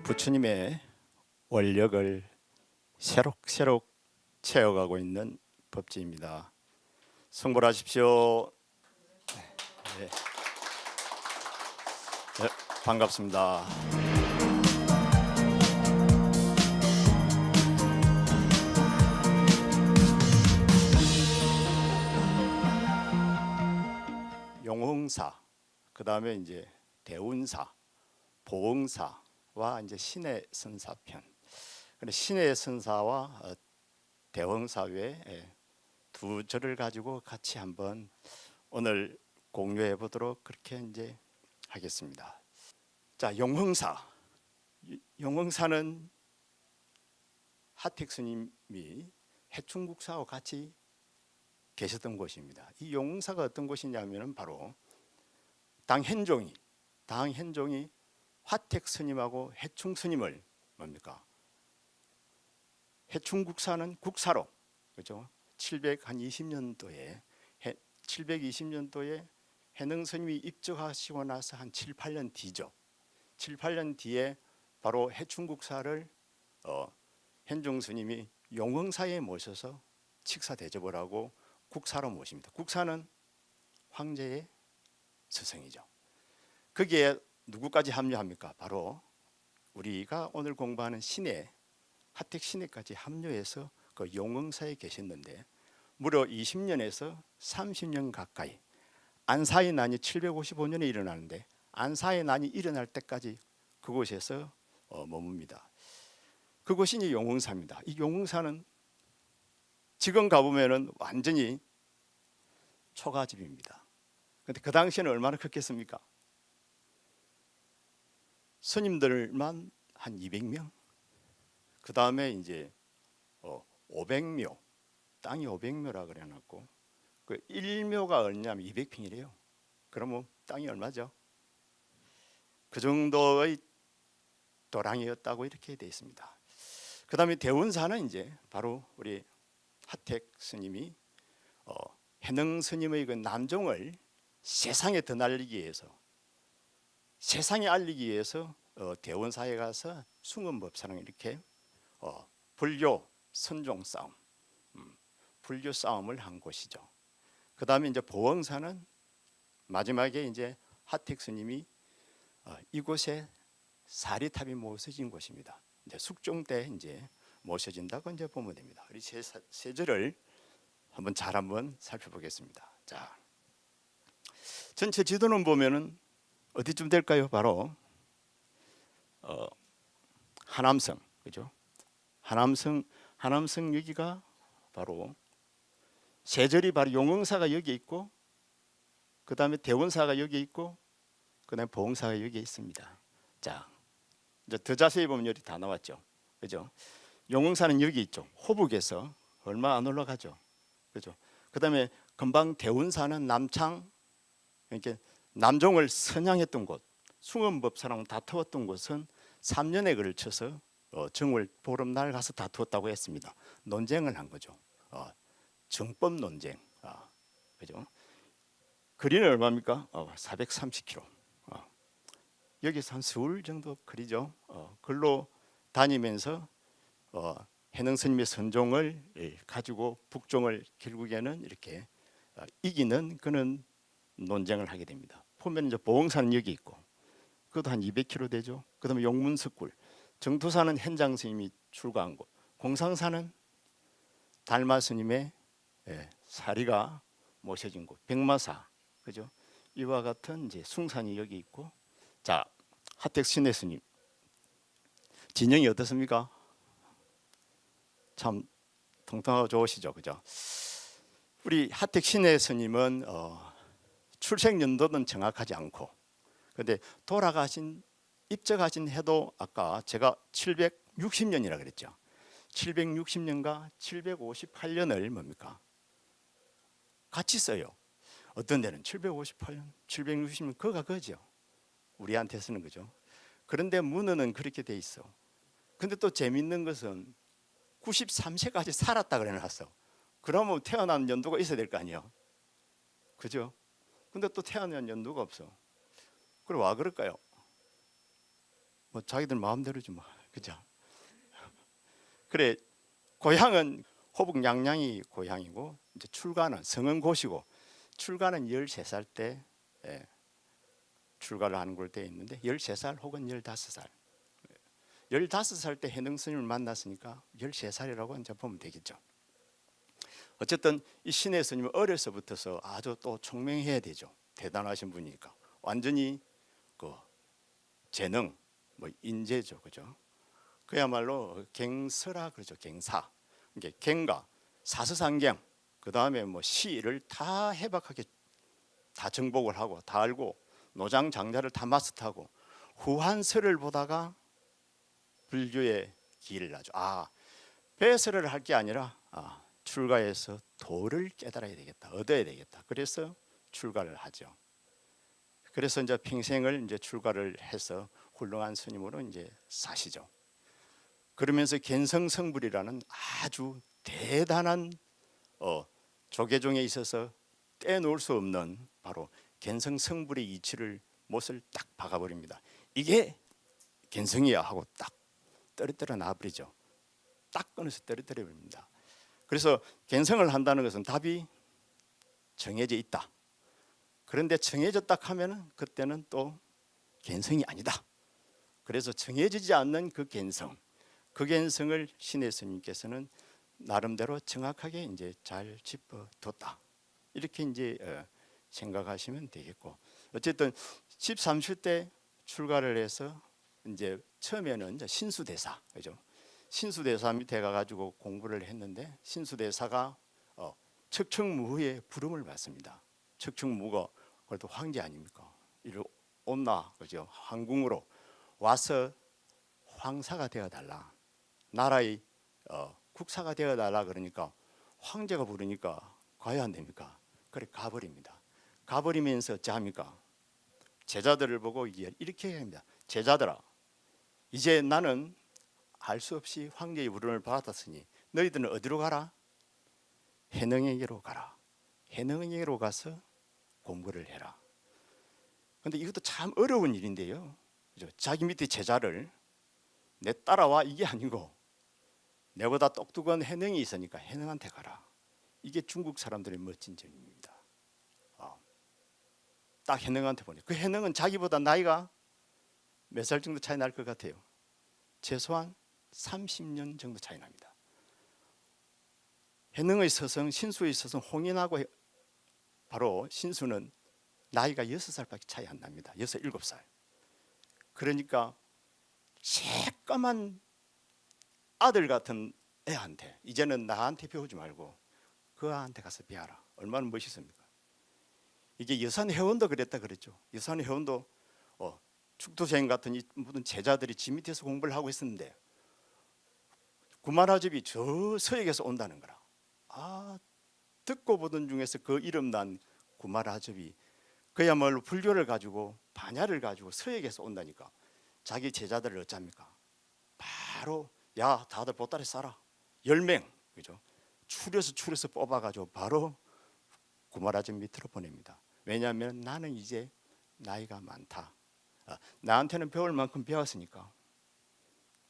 부처님의 원력을 새록새록 채워가고 있는 법지입니다. 승불하십시오. 네. 네, 반갑습니다. 용흥사, 그 다음에 이제 대운사, 보흥사와 이제 신의 선사편. 근데 신의 선사와 대흥사 외에 두 절을 가지고 같이 한번 오늘 공유해 보도록 그렇게 이제 하겠습니다. 자, 용흥사. 용흥사는 하택 스님이 해충국사와 같이 계셨던 곳입니다. 이 용흥사가 어떤 곳이냐면은 바로 당현종이 화택 스님하고 해충 스님을 뭡니까? 해충국사는 국사로, 그죠? 720년도에 해능 스님이 입적하시고 나서 한 7, 8년 뒤죠. 7, 8년 뒤에 바로 해충국사를 현종 스님이 용흥사에 모셔서 칙사 대접을 하고 국사로 모십니다. 국사는 황제의 스승이죠. 거기에 누구까지 합류합니까? 바로 우리가 오늘 공부하는 신의 하택 신의까지 합류해서 그 용흥사에 계셨는데 무려 20년에서 30년 가까이 안사의 난이 755년에 일어나는데 안사의 난이 일어날 때까지 그곳에서 머뭅니다. 그곳이 이제 용흥사입니다. 이 용흥사는 지금 가보면은 완전히 초가집입니다. 근데 그 당시에는 얼마나 컸겠습니까? 스님들만 한 200명, 그 다음에 이제 500묘, 땅이 500묘라 그래놨고 그 1묘가 얼마냐면 200평이래요. 그러면 땅이 얼마죠? 그 정도의 도량이었다고 이렇게 되어 있습니다. 그 다음에 대운사는 이제 바로 우리 하택 스님이 해능 스님의 그 남종을 세상에 더 날리기 위해서, 세상에 알리기 위해서 대원사에 가서 숭언법사랑 이렇게 불교 선종 싸움, 불교 싸움을 한 곳이죠. 그 다음에 이제 보흥사는 마지막에 이제 하택 스님이 이곳에 사리탑이 모셔진 곳입니다. 이제 숙종 때 이제 모셔진다고 이제 보면 됩니다. 우리 세 절을 한번 살펴보겠습니다. 자, 전체 지도는 보면은 어디쯤 될까요? 바로 하남성, 그죠? 하남성 여기가 바로 세 절이 바로 용흥사가 여기 있고, 그 다음에 대원사가 여기 있고, 그 다음에 보흥사가 여기 있습니다. 자, 이제 더 자세히 보면 여기 다 나왔죠, 그죠? 용흥사는 여기 있죠. 호북에서 얼마 안 올라가죠, 그죠? 그 다음에 금방 대운사는 남창, 이렇게 남종을 선양했던 곳, 숭언법사랑 다투었던 곳은 3년에 걸쳐서 정월 보름날 가서 다투었다고 했습니다. 논쟁을 한 거죠. 정법 논쟁, 그죠? 거리는 얼마입니까? 430km. 여기서 한 서울 정도 거리죠. 글로 다니면서 해능 스님의 선종을 가지고 북종을 결국에는 이렇게 이기는 그런 논쟁을 하게 됩니다. 보면 이제 보흥사는 여기 있고, 그것도 한 200km 되죠. 그다음에 용문석굴, 정토사는 현장 스님이 출가한 곳, 공상사는 달마 스님의 사리가 모셔진 곳, 백마사, 그죠? 이와 같은 이제 숭산이 여기 있고, 자, 하택 신의 스님 진영이 어떻습니까? 참 통통하고 좋으시죠, 그죠? 우리 하택 신의 스님은 출생 연도는 정확하지 않고, 근데 입적하신 해도 아까 제가 760년이라 그랬죠. 760년과 758년을 뭡니까? 같이 써요. 어떤 데는 758년, 760년 그가 그죠. 우리한테서는 그죠. 그런데 문헌은 그렇게 돼 있어. 근데 또 재밌는 것은 93세까지 살았다 그래 놨어. 그러면 태어난 연도가 있어야 될 거 아니에요, 그죠? 근데 또 태어난 연도가 없어. 그럼 와 그럴까요? 뭐 자기들 마음대로지 뭐, 그죠? 그래, 고향은 호북 양양이 고향이고, 이제 출가는 성은 고시고, 출가는 13살 때 출가를 하는 걸로 되어 있는데 13살 혹은 15살. 15살 때 해능 스님을 만났으니까 13살이라고 이제 보면 되겠죠. 어쨌든 이 신의 스님은 어려서부터서 아주 또 총명해야 되죠. 대단하신 분이니까 완전히 그 재능, 뭐 인재죠, 그죠? 그야말로 갱서라 그러죠. 갱사. 이게 갱가, 사서상경, 그 다음에 뭐 시를 다 해박하게 다 정복을 하고 다 알고 노장장자를 다 마스터하고 후한서를 보다가 불교의 길을 아주 배설을 할 게 아니라 출가해서 도를 깨달아야 되겠다, 얻어야 되겠다. 그래서 출가를 하죠. 그래서 이제 평생을 이제 출가를 해서 훌륭한 스님으로 이제 사시죠. 그러면서 견성성불이라는 아주 대단한 조계종에 있어서 떼놓을 수 없는 바로 견성성불의 이치를 못을 딱 박아버립니다. 이게 견성이야 하고 딱 떨어뜨려 놔버리죠. 딱 끊어서 떨어뜨려 버립니다. 그래서 견성을 한다는 것은 답이 정해져 있다. 그런데 정해졌다 하면은 그때는 또 견성이 아니다. 그래서 정해지지 않는 그 견성, 그 견성을 신의 스님께서는 나름대로 정확하게 이제 잘 짚어뒀다. 이렇게 이제 생각하시면 되겠고, 어쨌든 13세 때 출가를 해서 이제 처음에는 이제 신수대사, 그죠? 신수대사 밑에 가가지고 공부를 했는데 신수대사가 척척무후의 부름을 받습니다. 척척무가 그래도 황제 아닙니까? 이리 온나, 그죠? 황궁으로 와서 황사가 되어달라, 나라의 국사가 되어달라. 그러니까 황제가 부르니까 가야 안 됩니까? 그래 가버립니다. 가버리면서 어찌합니까? 제자들을 보고 이렇게 합니다. 제자들아, 이제 나는 할 수 없이 황제의 부름을 받았으니 너희들은 어디로 가라? 해능에게로 가라. 해능에게로 가서 공부를 해라. 근데 이것도 참 어려운 일인데요, 그죠? 자기 밑에 제자를 내 따라와 이게 아니고 내보다 똑똑한 해능이 있으니까 해능한테 가라. 이게 중국 사람들의 멋진 점입니다. 딱 해능한테 보내. 그 해능은 자기보다 나이가 몇 살 정도 차이 날 것 같아요? 최소한 30년 정도 차이 납니다. 해능의 스승 신수의 스승 홍인하고 바로 신수는 나이가 6살밖에 차이 안 납니다. 6, 7살. 그러니까 새까만 아들 같은 애한테 이제는 나한테 배우지 말고 그 애한테 가서 배워라. 얼마나 멋있습니까? 이게 여산 회원도 그랬다 그랬죠. 여산 회원도 축도생 같은 이 모든 제자들이 지 밑에서 공부를 하고 있었는데 구마라집이 저 서역에서 온다는 거라. 듣고 보던 중에서 그 이름 난 구마라집이 그야말로 불교를 가지고 반야를 가지고 서역에서 온다니까 자기 제자들을 어쩝니까? 바로 야 다들 보따리 싸라. 10명, 그죠? 추려서 뽑아가지고 바로 구마라집 밑으로 보냅니다. 왜냐하면 나는 이제 나이가 많다. 나한테는 배울 만큼 배웠으니까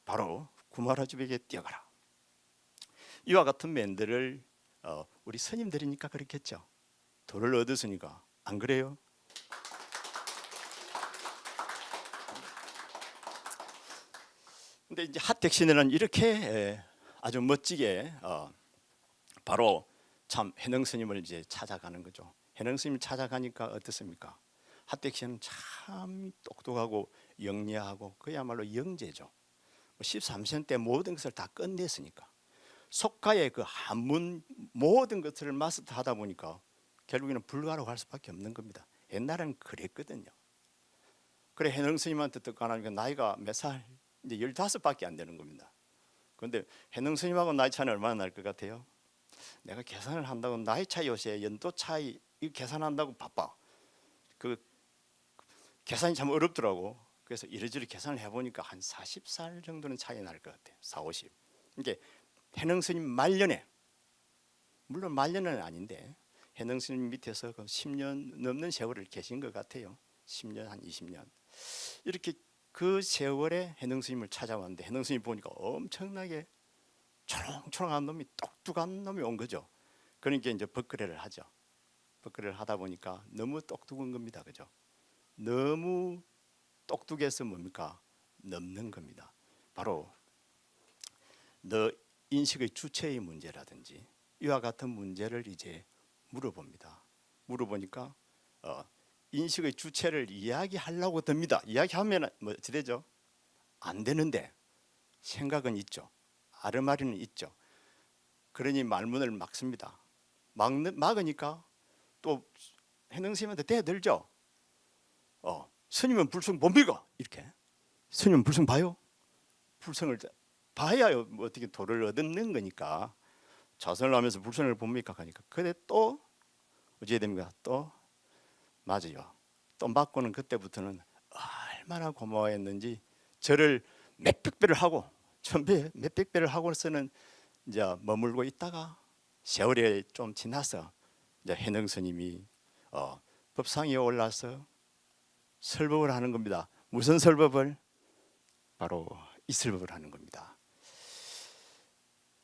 바로 구마라집에게 뛰어가라. 이와 같은 멘들을 우리 스님들이니까 그렇겠죠. 도를 얻었으니까. 안 그래요? 근데 이제 하택신에는 이렇게 아주 멋지게 바로 참 해능 스님을 이제 찾아가는 거죠. 해능 스님을 찾아가니까 어떻습니까? 하택신은 참 똑똑하고 영리하고 그야말로 영재죠. 13세 때 모든 것을 다 끝냈으니까 속가의 그 한문 모든 것을 마스터하다 보니까 결국에는 불가로 갈 수밖에 없는 겁니다. 옛날에는 그랬거든요. 그래 해능 스님한테 듣고나니까 나이가 몇 살? 이제 15밖에 안 되는 겁니다. 그런데 해능 스님하고 나이 차이는 얼마나 날 것 같아요? 내가 계산을 한다고 나이 차이 요새 연도 차이 이 계산한다고 바빠. 그 계산이 참 어렵더라고. 그래서 이리저리 계산을 해보니까 한 40살 정도는 차이 날 것 같아요. 40, 50. 이게 해능 스님 말년에, 물론 말년은 아닌데 해능 스님 밑에서 그 10년 넘는 세월을 계신 것 같아요. 10년 한 20년 이렇게 그 세월에 해능 스님을 찾아왔는데 해능 스님 보니까 엄청나게 초롱초롱한 놈이 똑똑한 놈이 온 거죠. 그러니까 이제 법거래를 하죠. 법거래를 하다 보니까 너무 똑똑한 겁니다. 그죠? 너무 똑똑해서 뭡니까? 넘는 겁니다. 바로 너 인식의 주체의 문제라든지 이와 같은 문제를 이제 물어봅니다. 물어보니까 인식의 주체를 이야기하려고 듭니다. 이야기하면 뭐 어찌 되죠? 안 되는데 생각은 있죠. 아르마리는 있죠. 그러니 말문을 막습니다. 막으니까 또 해능 스님한테 대들죠. 스님은 불성 뭡니까? 이렇게 스님은 불성 봐요. 불성을 봐야 뭐 어떻게 도를 얻는 거니까 자선을 하면서 불성을 봅니까? 하니까 그래 또 어찌해야 됩니까? 또 맞아요. 또 맞고는 그때부터는 얼마나 고마워했는지 저를 몇백 배를 하고 천배 몇백 배를 하고서는 이제 머물고 있다가 세월이 좀 지나서 이제 해능 스님이 법상에 올라서 설법을 하는 겁니다. 무슨 설법을? 바로 이 설법을 하는 겁니다.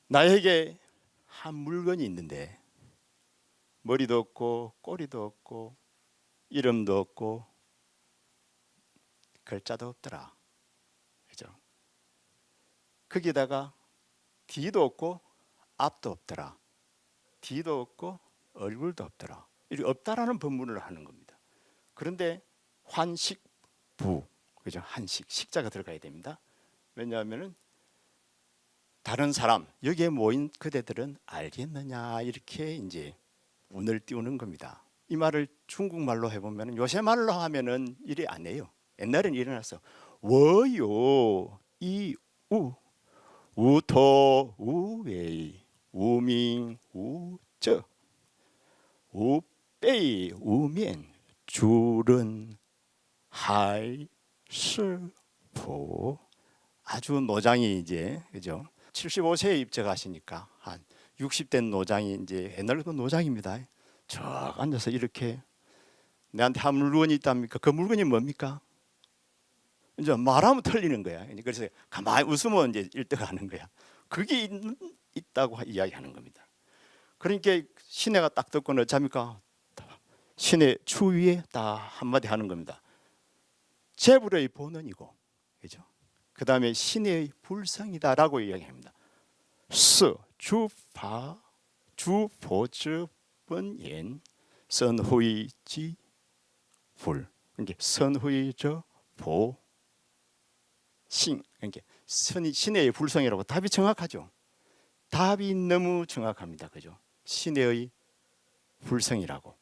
나에게 한 물건이 있는데 머리도 없고 꼬리도 없고 이름도 없고 글자도 없더라. 그죠? 거기다가 뒤도 없고 앞도 없더라. 뒤도 없고 얼굴도 없더라. 이렇게 없다라는 법문을 하는 겁니다. 그런데 환식부, 그죠? 한식, 식자가 들어가야 됩니다. 왜냐하면은 다른 사람 여기에 모인 그대들은 알겠느냐 이렇게 이제 운을 띄우는 겁니다. 이 말을 중국말로 해보면 요새 말로 하면은 이래 안 해요. 옛날에는 일어나서 워요 이우 우토 우웨이 우밍 우저 우빼이 우면 줄은 할스포 아주 노장이 이제 그죠? 75세에 입적하시니까 한 60된 노장이 이제 옛날 그 노장입니다. 쭉 앉아서 이렇게 내한테 한 물건이 있답니까? 그 물건이 뭡니까? 이제 말하면 틀리는 거야. 그래서 가만히 웃으면 이제 일등하는 거야. 그게 있다고 이야기하는 겁니다. 그러니까 시내가 딱 듣고는 어쩝니까? 시내 추위에 딱 한마디 하는 겁니다. 재불의 본원이고, 그죠? 그 다음에 신의 불성이다라고 이야기합니다. 주파 주보즈번옌 선후이지 불. 그러니까 선후이저 보 신. 그러니까 신의 불성이라고 답이 정확하죠. 답이 너무 정확합니다. 그죠? 신의 불성이라고.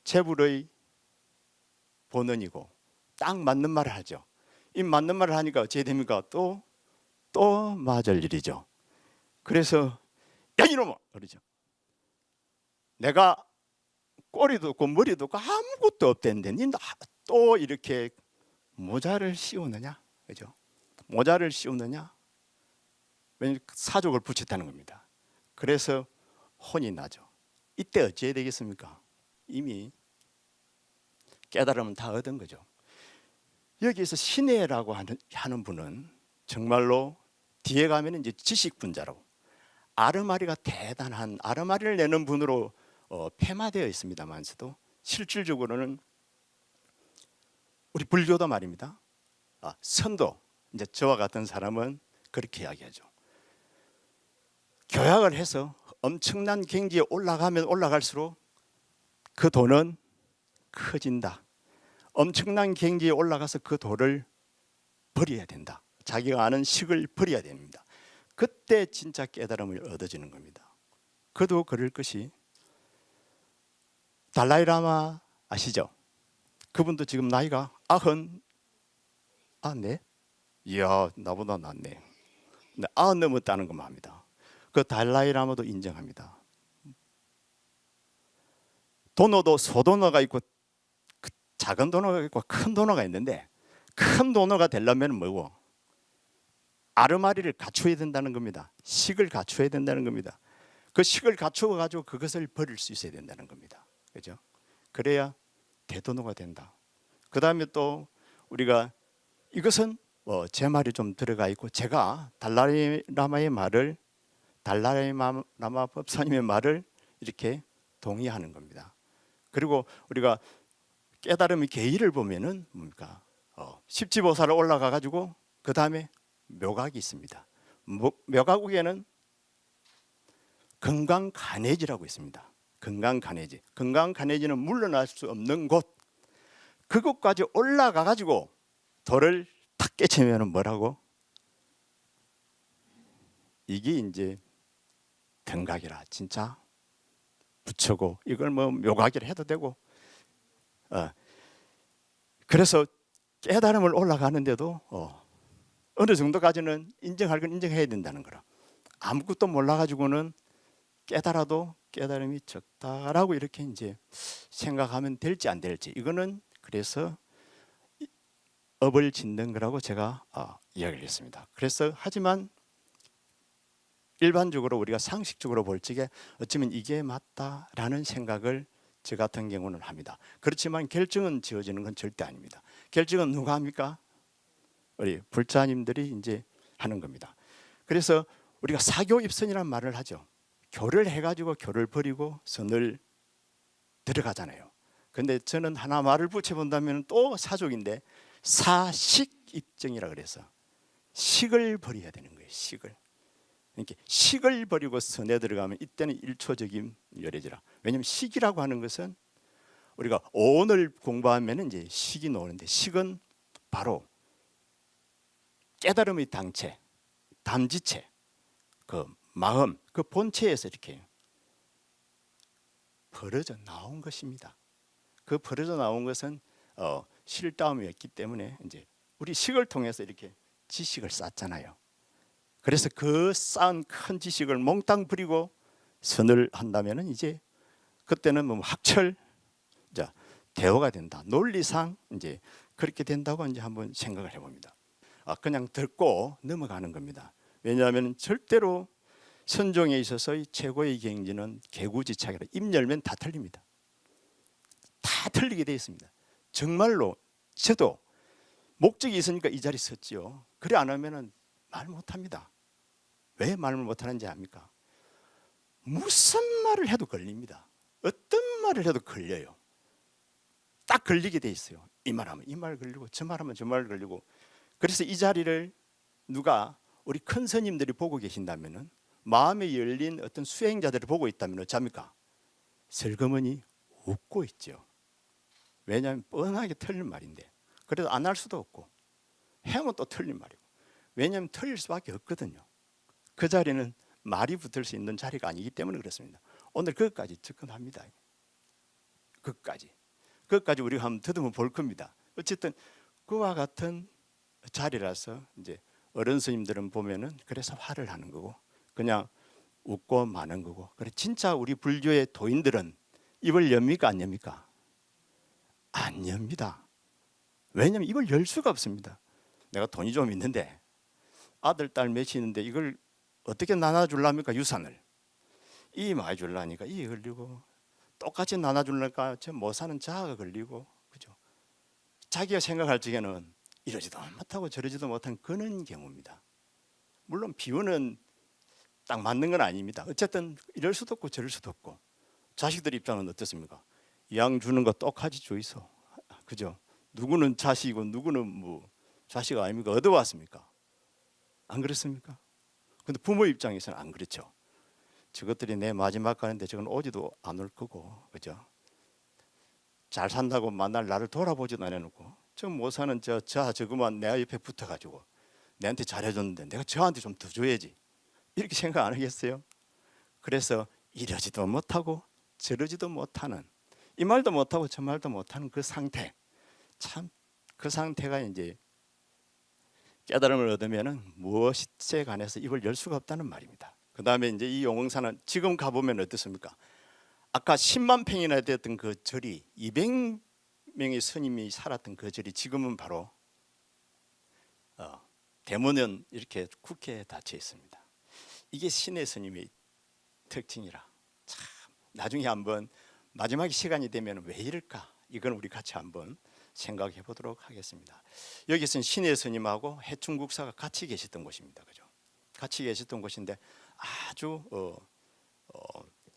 재불의 본원이고 딱 맞는 말을 하죠. 이 맞는 말을 하니까 어찌 됩니까? 또 맞을 일이죠. 그래서 야 이놈아 그러죠. 내가 꼬리도 없고 머리도 없고 아무것도 없댔는데 또 이렇게 모자를 씌우느냐, 그죠? 모자를 씌우느냐? 왜냐하면 사족을 붙였다는 겁니다. 그래서 혼이 나죠. 이때 어찌해야 되겠습니까? 이미 깨달음은 다 얻은 거죠. 여기에서 신혜라고 하는 분은 정말로 뒤에 가면 이제 지식분자라고 아르마리가 대단한 아르마리를 내는 분으로 폐마되어 있습니다만서도 실질적으로는 우리 불교도 말입니다. 선도 이제 저와 같은 사람은 그렇게 이야기하죠. 교약을 해서 엄청난 경지에 올라가면 올라갈수록 그 도는 커진다. 엄청난 경지에 올라가서 그 도를 버려야 된다. 자기가 아는 식을 버려야 됩니다. 그때 진짜 깨달음을 얻어지는 겁니다. 그도 그럴 것이 달라이라마 아시죠? 그분도 지금 나이가 94? 이야 나보다 낫네. 90 넘었다는 것만 합니다. 그 달라이라마도 인정합니다. 도노도 소도노가 있고 작은 도노가 있고 큰 도노가 있는데 큰 도노가 되려면 뭐고? 아르마리를 갖춰야 된다는 겁니다. 식을 갖춰야 된다는 겁니다. 그 식을 갖추어 가지고 그것을 버릴 수 있어야 된다는 겁니다. 그죠? 그래야 대도노가 된다. 그 다음에 또 우리가 이것은 제 말이 좀 들어가 있고 제가 달라이라마의 말을 달라이라마 법사님의 말을 이렇게 동의하는 겁니다. 그리고 우리가 깨달음의 계의를 보면은 뭡니까? 십지보살을 올라가 가지고 그 다음에 묘각이 있습니다. 묘각국에는 금강간해지라고 있습니다. 금강간해지. 금강간해지는 물러날 수 없는 곳. 그곳까지 올라가 가지고 돌을 탁 깨치면은 뭐라고? 이게 이제 등각이라 진짜 부처고 이걸 뭐 묘각이라 해도 되고. 그래서 깨달음을 올라가는데도 어느 정도까지는 인정할 건 인정해야 된다는 거라. 아무것도 몰라 가지고는 깨달아도 깨달음이 적다라고 이렇게 이제 생각하면 될지 안 될지 이거는 그래서 업을 짓는 거라고 제가 이야기를 했습니다. 그래서 하지만 일반적으로 우리가 상식적으로 볼 적에 어쩌면 이게 맞다라는 생각을 저 같은 경우는 합니다. 그렇지만 결정은 지어지는 건 절대 아닙니다. 결정은 누가 합니까? 우리 불자님들이 이제 하는 겁니다. 그래서 우리가 사교입선이라는 말을 하죠. 교를 해가지고 교를 버리고 선을 들어가잖아요. 근데 저는 하나 말을 붙여본다면 또 사족인데 사식입정이라 그래서 식을 버려야 되는 거예요. 식을. 그러니까 식을 버리고 선에 들어가면 이때는 일초적인 열애지라. 왜냐하면 식이라고 하는 것은 우리가 오온을 공부하면 이제 식이 나오는데 식은 바로 깨달음의 당체, 담지체, 그 마음, 그 본체에서 이렇게 벌어져 나온 것입니다. 그 벌어져 나온 것은 실다움이었기 때문에 이제 우리 식을 통해서 이렇게 지식을 쌓잖아요. 그래서 그 쌓은 큰 지식을 몽땅 버리고 선을 한다면은 이제 그때는 뭐 학철, 자 대어가 된다. 논리상 이제 그렇게 된다고 이제 한번 생각을 해봅니다. 그냥 듣고 넘어가는 겁니다. 왜냐하면 절대로 선종에 있어서의 최고의 경지는 개구지착이라. 입 열면 다 틀립니다. 다 틀리게 되어 있습니다. 정말로 저도 목적이 있으니까 이 자리 섰지요. 그래 안 하면은 말 못합니다. 왜 말을 못하는지 압니까? 무슨 말을 해도 걸립니다. 어떤 말을 해도 걸려요. 딱 걸리게 돼 있어요. 이 말하면 이 말 걸리고 저 말하면 저 말 걸리고. 그래서 이 자리를 누가 우리 큰 스님들이 보고 계신다면은 마음에 열린 어떤 수행자들을 보고 있다면 어쩝니까? 슬그머니 웃고 있죠. 왜냐하면 뻔하게 틀린 말인데 그래도 안 할 수도 없고 행은 또 틀린 말이고 왜냐하면 틀릴 수밖에 없거든요. 그 자리는 말이 붙을 수 있는 자리가 아니기 때문에 그렇습니다. 오늘 그것까지 접근합니다. 그것까지 우리가 한번 더듬어 볼 겁니다. 어쨌든 그와 같은 자리라서 이제 어른 스님들은 보면은 그래서 화를 하는 거고 그냥 웃고 마는 거고. 그래 진짜 우리 불교의 도인들은 입을 엽니까 안 엽니까? 안 엽니다. 왜냐하면 입을 열 수가 없습니다. 내가 돈이 좀 있는데 아들 딸 몇이 있는데 이걸 어떻게 나눠줄랍니까? 유산을 이 많이 줄라니까 이 걸리고 똑같이 나눠줄라니까 저 못 사는 자아가 걸리고 그죠? 자기가 생각할 적에는 이러지도 못하고 저러지도 못한 그런 경우입니다. 물론 비유는 딱 맞는 건 아닙니다. 어쨌든 이럴 수도 없고 저럴 수도 없고 자식들 입장은 어떻습니까? 양 주는 거 똑같이 줘 있어. 그죠? 누구는 자식이고 누구는 뭐 자식 아닙니까? 얻어왔습니까? 안 그렇습니까? 근데 부모 입장에서는 안 그렇죠. 저것들이 내 마지막 가는데 저건 오지도 않을 거고 그죠? 잘 산다고 만날 나를 돌아보지도 안 해놓고 저 못 사는 저그만 내 옆에 붙어가지고 내한테 잘해줬는데 내가 저한테 좀 더 줘야지 이렇게 생각 안 하겠어요? 그래서 이러지도 못하고 저러지도 못하는 이 말도 못하고 저 말도 못하는 그 상태 참 그 상태가 이제 깨달음을 얻으면은 무엇에 관해서 입을 열 수가 없다는 말입니다. 그 다음에 이제 이 용흥사는 지금 가보면 어떻습니까? 아까 10만 평이나 되었던 그 절이 200명의 스님이 살았던 그 절이 지금은 바로 대문은 이렇게 국회에 닫혀 있습니다. 이게 신의 스님의 특징이라 참 나중에 한번 마지막 시간이 되면 왜 이럴까? 이건 우리 같이 한번 생각해 보도록 하겠습니다. 여기서는 신의 스님하고 해충국사가 같이 계셨던 곳입니다. 그죠? 같이 계셨던 곳인데 아주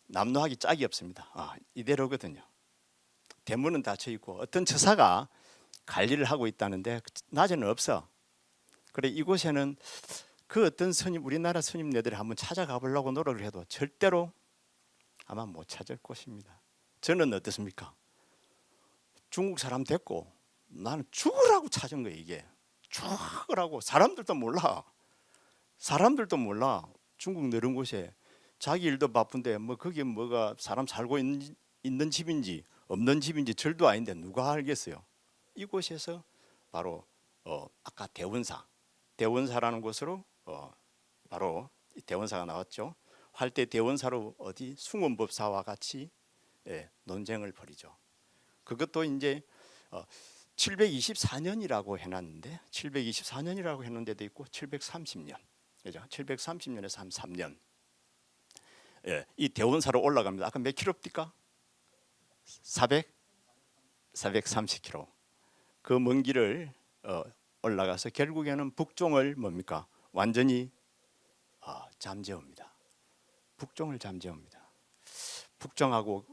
남루하기 짝이 없습니다. 이대로거든요. 대문은 닫혀 있고 어떤 처사가 관리를 하고 있다는데 낮에는 없어. 그래 이곳에는 그 어떤 스님, 우리나라 스님네들이 한번 찾아가 보려고 노력을 해도 절대로 아마 못 찾을 곳입니다. 저는 어떻습니까? 중국 사람 됐고 나는 죽으라고 찾은 거예요. 이게 죽으라고. 사람들도 몰라. 중국 너른 곳에 자기 일도 바쁜데 뭐 거기 뭐가 사람 살고 있는 집인지 없는 집인지 절도 아닌데 누가 알겠어요. 이곳에서 바로 아까 대원사라는 곳으로 바로 대원사가 나왔죠. 활대 대원사로 어디 숭원법사와 같이 논쟁을 벌이죠. 그것도 이제 724년이라고 해놨는데 724년이라고 했는데도 있고 730년, 그죠? 730년에서 한 3년. 이 대원사로 올라갑니다. 아까 몇 킬로입니까? 430km. 그 먼 길을 올라가서 결국에는 북종을 뭡니까? 완전히 잠재웁니다. 북종을 잠재웁니다. 북종하고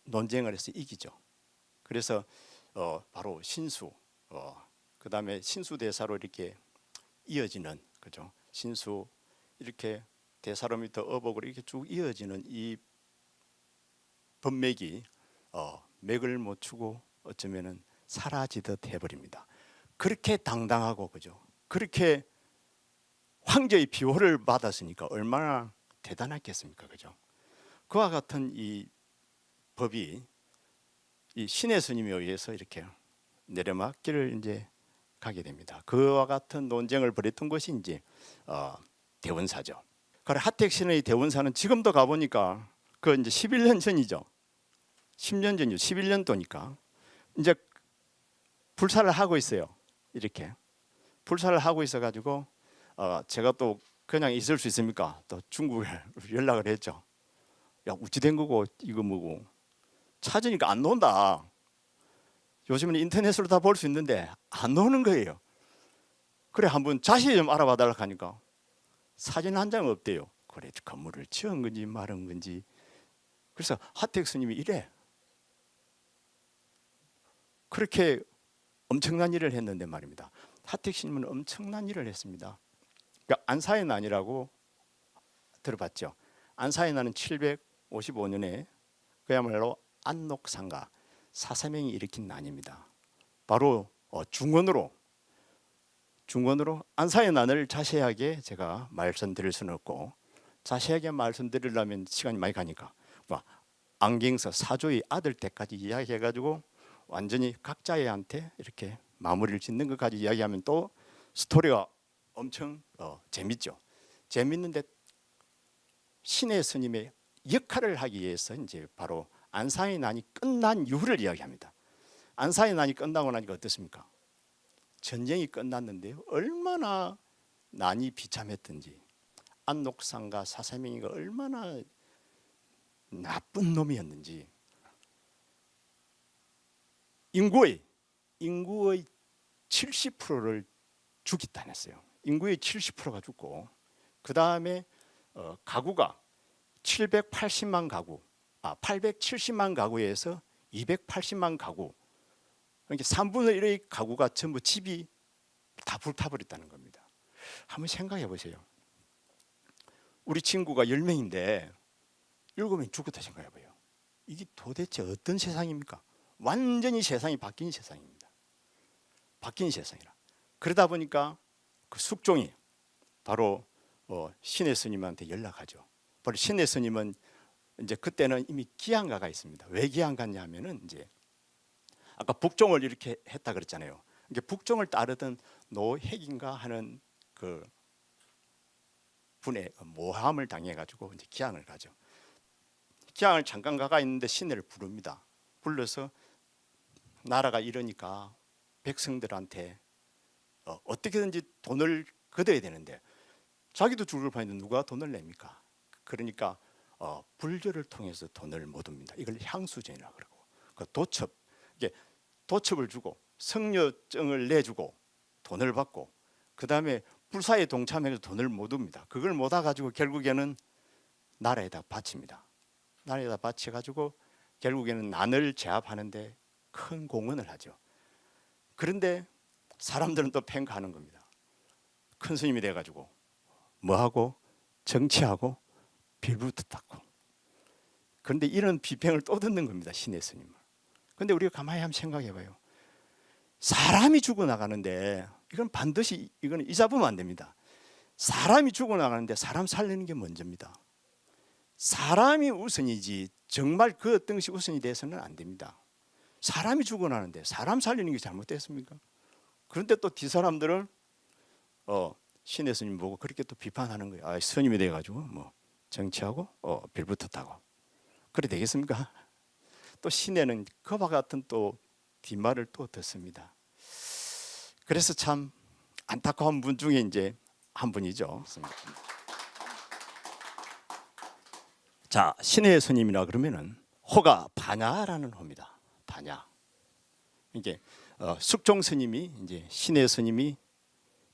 논쟁을 해서 이기죠. 그래서 바로 신수, 그다음에 신수 대사로 이렇게 이어지는, 그죠? 신수 이렇게 대사로 밑에 어복으로 이렇게 쭉 이어지는 이 법맥이 맥을 못 추고 어쩌면은 사라지듯 해버립니다. 그렇게 당당하고, 그죠? 그렇게 황제의 비호를 받았으니까 얼마나 대단했겠습니까, 그죠? 그와 같은 이 법이 이 신의 스님에 의해서 이렇게 내려막길을 이제 가게 됩니다. 그와 같은 논쟁을 벌였던 것이 이제 대원사죠. 그래 하택신의 대원사는 지금도 가보니까 그 이제 11년 전이죠. 10년 전이죠. 11년도니까 이제 불사를 하고 있어요. 이렇게 불사를 하고 있어가지고 제가 또 그냥 있을 수 있습니까? 또 중국에 연락을 했죠. 야, 어찌 된 거고 이거 뭐고 찾으니까 안 논다. 요즘은 인터넷으로 다 볼 수 있는데 안 노는 거예요. 그래 한번 자세히 좀 알아봐 달라고 하니까 사진 한 장 없대요. 그래 건물을 지은 건지 말은 건지. 그래서 하택 스님이 이래. 그렇게 엄청난 일을 했는데 말입니다. 하택 스님은 엄청난 일을 했습니다. 그러니까 안사의 난이라고 들어봤죠. 안사의 난은 755년에 그야말로 안녹상가 사사명이 일으킨 난입니다. 바로 중원으로 안사의 난을 자세하게 제가 말씀드릴 수는 없고, 자세하게 말씀드리려면 시간이 많이 가니까 안경서 사조의 아들 때까지 이야기해가지고 완전히 각자애한테 이렇게 마무리를 짓는 것까지 이야기하면 또 스토리가 엄청 재밌죠. 재밌는데 신의 스님의 역할을 하기 위해서 이제 바로 안사의 난이 끝난 이후를 이야기합니다. 안사의 난이 끝나고 나니까 어떻습니까? 전쟁이 끝났는데요. 얼마나 난이 비참했던지, 안녹상과 사사명이가 얼마나 나쁜 놈이었는지, 인구의 70%를 죽였다냈어요. 인구의 70%가 죽고, 그 다음에 가구가 780만 가구, 870만 가구에서 280만 가구, 그러니까 3분의 1의 가구가 전부 집이 다 불타버렸다는 겁니다. 한번 생각해 보세요. 우리 친구가 10명인데 7명이 죽었다 생각해 봐요. 이게 도대체 어떤 세상입니까? 완전히 세상이 바뀐 세상입니다. 바뀐 세상이라. 그러다 보니까 그 숙종이 바로 신의 스님한테 연락하죠. 바로 신의 스님은 이제 그때는 이미 기양가가 있습니다. 왜 기양가냐 하면은 이제 아까 북종을 이렇게 했다 그랬잖아요. 이게 북종을 따르던 노핵인가 하는 그 분의 모함을 당해가지고 이제 기양을 가죠. 기양을 잠깐 가가 있는데 신을 부릅니다. 불러서 나라가 이러니까 백성들한테 어떻게든지 돈을 걷어야 되는데 자기도 죽을 판인데 누가 돈을 냅니까? 그러니까 불교를 통해서 돈을 못 옵니다. 이걸 향수전이라고 그러고 그 도첩, 이게 도첩을 주고 성녀증을 내주고 돈을 받고 그 다음에 불사에 동참해서 돈을 못 옵니다. 그걸 못 와가지고 결국에는 나라에다 바칩니다. 나라에다 바쳐가지고 결국에는 난을 제압하는데 큰 공헌을 하죠. 그런데 사람들은 또 평가하는 겁니다. 큰 스님이 돼가지고 뭐하고 정치하고 빌부터 닦고. 그런데 이런 비평을 또 듣는 겁니다. 신의 스님은. 그런데 우리가 가만히 한번 생각해봐요. 사람이 죽어나가는데 이건 반드시 이건 잊어보면 안 됩니다. 사람이 죽어나가는데 사람 살리는 게 먼저입니다. 사람이 우선이지 정말 그 어떤 것이 우선이 돼서는 안 됩니다. 사람이 죽어나는데 사람 살리는 게 잘못됐습니까? 그런데 또 뒷사람들은 신의 스님 보고 그렇게 또 비판하는 거예요. 아, 스님이 돼가지고 뭐 정치하고 빌붙었다고. 그래 되겠습니까? 또 신에는 그와 같은 또 뒷말을 또 듣습니다. 그래서 참 안타까운 분 중에 이제 한 분이죠. 자, 신의 스님이라 그러면은 호가 반야라는 호입니다. 반야. 이게 숙종 스님이 이제 신의 스님이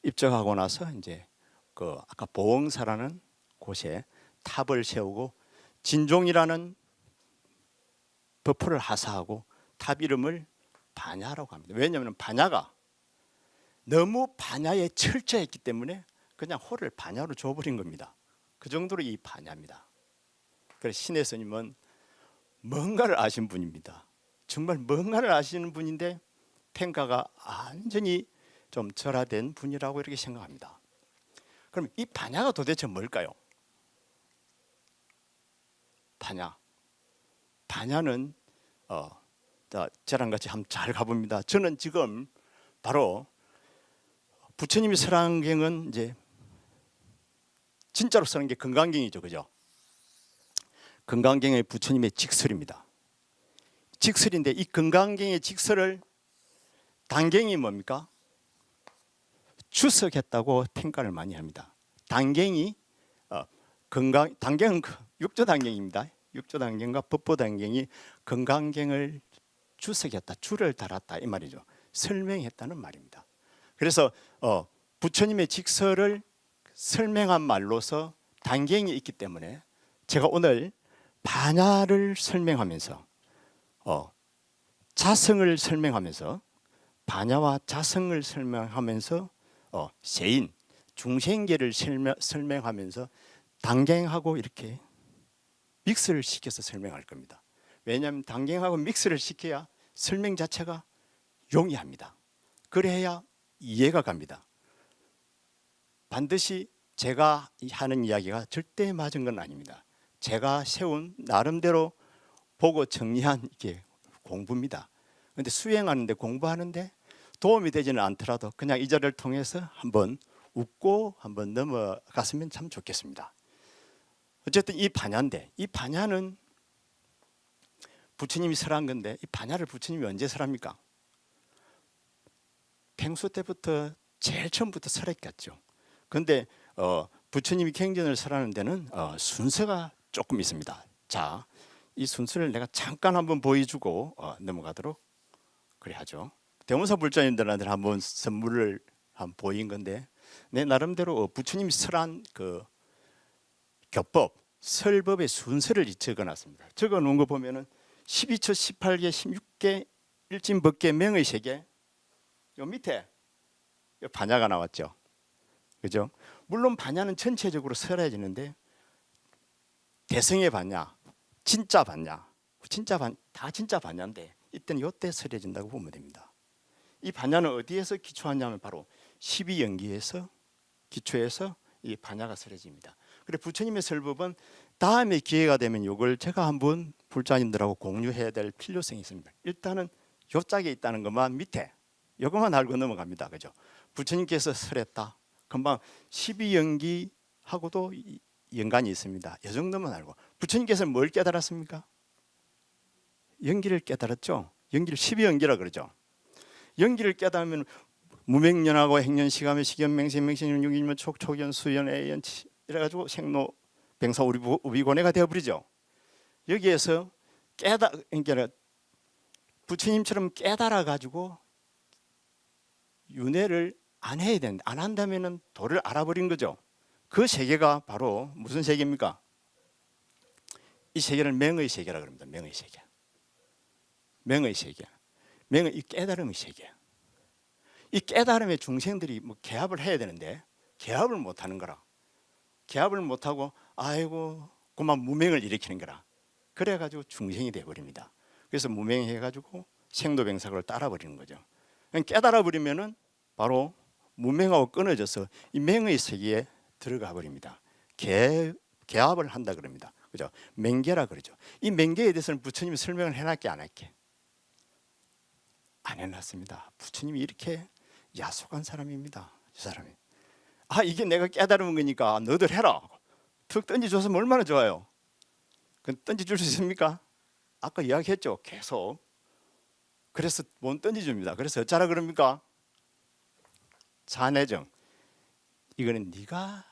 입적하고 나서 이제 그 아까 보흥사라는 곳에 탑을 세우고 진종이라는 법포를 하사하고 탑 이름을 반야라고 합니다. 왜냐하면 반야가 너무 반야에 철저했기 때문에 그냥 호를 반야로 줘버린 겁니다. 그 정도로 이 반야입니다. 그래서 신의 스님은 뭔가를 아신 분입니다. 정말 뭔가를 아시는 분인데 평가가 완전히 좀 절하된 분이라고 이렇게 생각합니다. 그럼 이 반야가 도대체 뭘까요? 반야. 반야는 저랑 같이 한번 잘 가봅니다. 저는 지금 바로 부처님이 설한경은 이제 진짜로 쓰는 게 금강경이죠, 그죠? 금강경의 부처님의 직설입니다. 직설인데 이 금강경의 직설을 단경이 뭡니까? 주석했다고 평가를 많이 합니다. 단경이 단경은 육조단경입니다. 육조단경과 법보단경이 금강경을 주석했다, 줄을 달았다 이 말이죠. 설명했다는 말입니다. 그래서 부처님의 직설을 설명한 말로서 단경이 있기 때문에 제가 오늘 반야를 설명하면서 자성을 설명하면서 반야와 자성을 설명하면서 세인 중생계를 설명하면서 단경하고 이렇게 믹스를 시켜서 설명할 겁니다. 왜냐하면 단경하고 믹스를 시켜야 설명 자체가 용이합니다. 그래야 이해가 갑니다. 반드시 제가 하는 이야기가 절대 맞은 건 아닙니다. 제가 세운 나름대로 보고 정리한 이게 공부입니다. 그런데 수행하는데 공부하는데 도움이 되지는 않더라도 그냥 이 자리를 통해서 한번 웃고 한번 넘어갔으면 참 좋겠습니다. 어쨌든 이 반야인데 이 반야는 부처님이 설한 건데 이 반야를 부처님이 언제 설합니까? 팽수 때부터 제일 처음부터 설했겠죠. 그런데 부처님이 경전을 설하는 데는 순서가 조금 있습니다. 자, 이 순서를 내가 잠깐 한번 보여주고 넘어가도록 그래 하죠. 대원사 불자님들한테 한번 선물을 한번 보인 건데 내 나름대로 부처님이 설한 그 교법, 설법의 순서를 적어놨습니다. 적어놓은 거 보면은 12처 18개 16개 일진법계 명의 세계 요 밑에 요 반야가 나왔죠. 그죠? 물론 반야는 전체적으로 설해지는데 대성의 반야, 진짜 반야, 다 진짜 반야인데 이때는 요때 설해진다고 보면 됩니다. 이 반야는 어디에서 기초하냐면 바로 12연기에서 기초해서 이 반야가 설해집니다. 그래 부처님의 설법은 다음에 기회가 되면 요걸 제가 한번 불자님들하고 공유해야 될 필요성이 있습니다. 일단은 요 짝에 있다는 것만 밑에 요것만 알고 넘어갑니다. 그죠? 부처님께서 설했다. 금방 12연기하고도 연관이 있습니다. 이 정도만 알고 부처님께서 뭘 깨달았습니까? 연기를 깨달았죠. 연기를 12연기라 그러죠. 연기를 깨달으면 무명년하고 행년, 시가며, 식연, 맹세, 맹신년, 육인년, 촉연, 수연, 애연 이래가지고 생로, 병사, 우비고뇌가 되어버리죠. 여기에서 그러니까 부처님처럼 깨달아가지고 윤회를 안 해야 되는데 안 한다면은 도를 알아버린 거죠. 그 세계가 바로 무슨 세계입니까? 이 세계를 맹의 세계라 그럽니다. 맹의 세계. 맹의 세계. 맹의 이 깨달음의 세계. 이 깨달음의 중생들이 뭐 개합을 해야 되는데 개합을 못 하는 거라. 개합을 못 하고 아이고 그만 무명을 일으키는 거라. 그래 가지고 중생이 돼 버립니다. 그래서 무명해 가지고 생도병사를 따라 버리는 거죠. 깨달아 버리면은 바로 무명하고 끊어져서 이 맹의 세계에 들어가 버립니다. 개합을 한다 그럽니다. 그죠? 맹계라 그러죠. 이 맹계에 대해서는 부처님이 설명을 해놨게 안 할게? 안 해놨습니다. 부처님이 이렇게 야속한 사람입니다. 이 사람이. 아 이게 내가 깨달은 거니까 너들 해라. 툭 던져줬으면 얼마나 좋아요. 그 던져줄 수 있습니까? 아까 이야기했죠. 계속. 그래서 못 던져줍니다. 그래서 어쩌라 그럽니까? 자내정. 이거는 네가